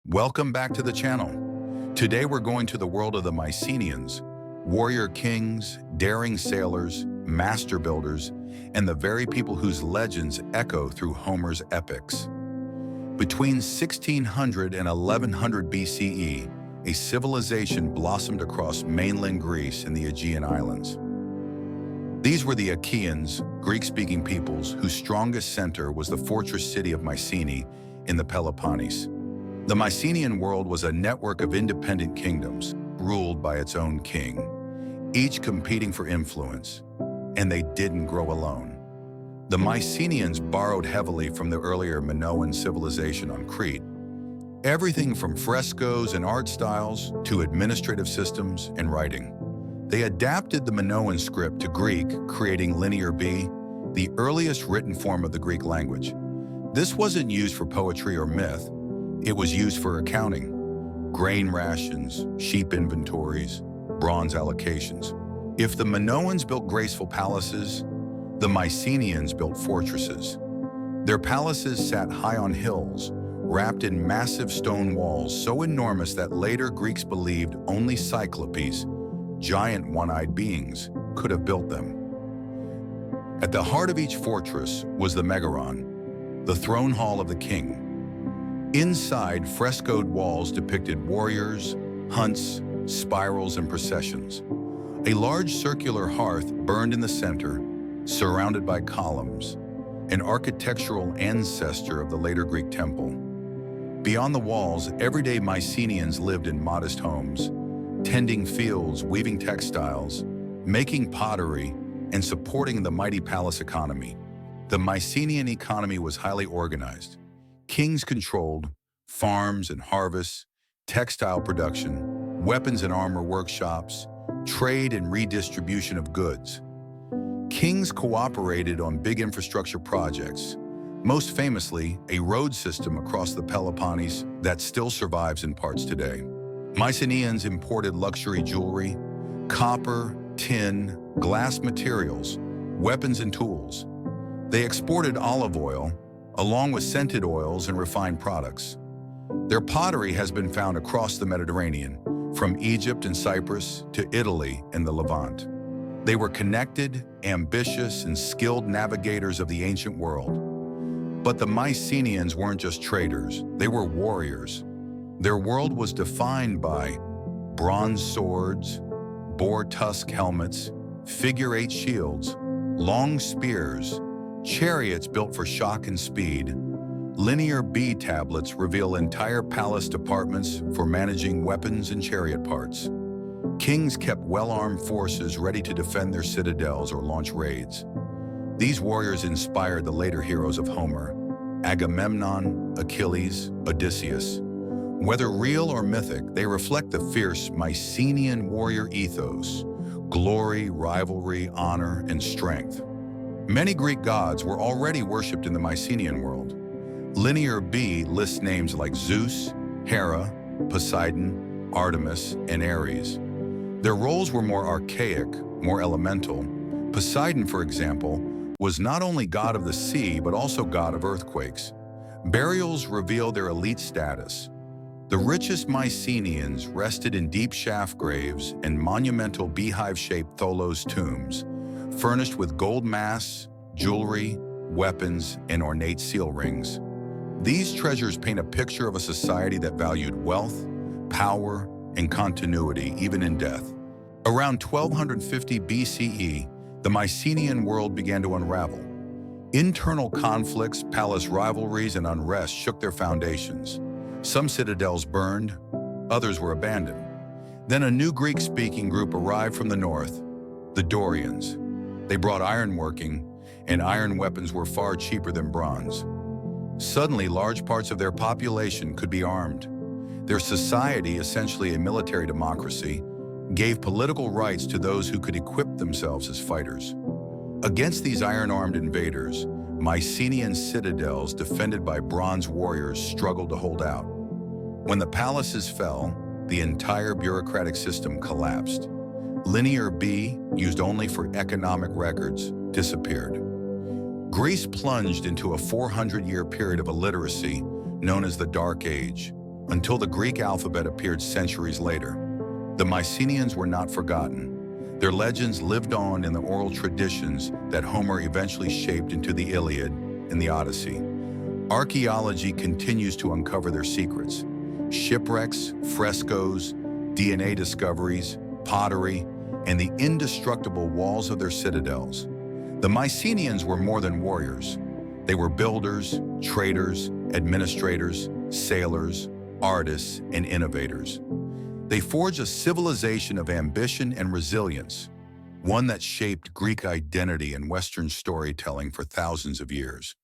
Welcome back to the channel. Today we're going to the world of the Mycenaeans, warrior kings, daring sailors, master builders, and the very people whose legends echo through Homer's epics. Between 1600 and 1100 BCE, a civilization blossomed across mainland Greece and the Aegean Islands. These were the Achaeans, Greek-speaking peoples whose strongest center was the fortress city of Mycenae in the Peloponnese. The Mycenaean world was a network of independent kingdoms, ruled by its own king, each competing for influence, and they didn't grow alone. The Mycenaeans borrowed heavily from the earlier Minoan civilization on Crete. Everything from frescoes and art styles to administrative systems and writing. They adapted the Minoan script to Greek, creating Linear B, the earliest written form of the Greek language. This wasn't used for poetry or myth. It was used for accounting, grain rations, sheep inventories, bronze allocations. If the Minoans built graceful palaces, the Mycenaeans built fortresses. Their palaces sat high on hills, wrapped in massive stone walls so enormous that later Greeks believed only cyclopes, giant one-eyed beings, could have built them. At the heart of each fortress was the Megaron, the throne hall of the king. Inside, frescoed walls depicted warriors, hunts, spirals, and processions. A large circular hearth burned in the center, surrounded by columns, an architectural ancestor of the later Greek temple. Beyond the walls, everyday Mycenaeans lived in modest homes, tending fields, weaving textiles, making pottery, and supporting the mighty palace economy. The Mycenaean economy was highly organized. Kings controlled farms and harvests, textile production, weapons and armor workshops, trade and redistribution of goods. Kings cooperated on big infrastructure projects, most famously a road system across the Peloponnese that still survives in parts today. Mycenaeans imported luxury jewelry, copper, tin, glass materials, weapons and tools. They exported olive oil, along with scented oils and refined products. Their pottery has been found across the Mediterranean, from Egypt and Cyprus to Italy and the Levant. They were connected, ambitious, and skilled navigators of the ancient world. But the Mycenaeans weren't just traders, they were warriors. Their world was defined by bronze swords, boar tusk helmets, figure-eight shields, long spears, chariots built for shock and speed. Linear B tablets reveal entire palace departments for managing weapons and chariot parts. Kings kept well-armed forces ready to defend their citadels or launch raids. These warriors inspired the later heroes of Homer: Agamemnon, Achilles, Odysseus. Whether real or mythic, they reflect the fierce Mycenaean warrior ethos: glory, rivalry, honor, and strength. Many Greek gods were already worshipped in the Mycenaean world. Linear B lists names like Zeus, Hera, Poseidon, Artemis, and Ares. Their roles were more archaic, more elemental. Poseidon, for example, was not only god of the sea but also god of earthquakes. Burials reveal their elite status. The richest Mycenaeans rested in deep shaft graves and monumental beehive-shaped tholos tombs, furnished with gold masks, jewelry, weapons, and ornate seal rings. These treasures paint a picture of a society that valued wealth, power, and continuity, even in death. Around 1250 BCE, the Mycenaean world began to unravel. Internal conflicts, palace rivalries, and unrest shook their foundations. Some citadels burned, others were abandoned. Then a new Greek-speaking group arrived from the north, the Dorians. They brought ironworking, and iron weapons were far cheaper than bronze. Suddenly, large parts of their population could be armed. Their society, essentially a military democracy, gave political rights to those who could equip themselves as fighters. Against these iron-armed invaders, Mycenaean citadels defended by bronze warriors struggled to hold out. When the palaces fell, the entire bureaucratic system collapsed. Linear B, used only for economic records, disappeared. Greece plunged into a 400-year period of illiteracy known as the Dark Age. until the Greek alphabet appeared centuries later. The Mycenaeans were not forgotten. Their legends lived on in the oral traditions that Homer eventually shaped into the Iliad and the Odyssey. Archaeology continues to uncover their secrets. Shipwrecks, frescoes, DNA discoveries, pottery, and the indestructible walls of their citadels. The Mycenaeans were more than warriors. They were builders, traders, administrators, sailors, artists, and innovators. They forged a civilization of ambition and resilience, one that shaped Greek identity and Western storytelling for thousands of years.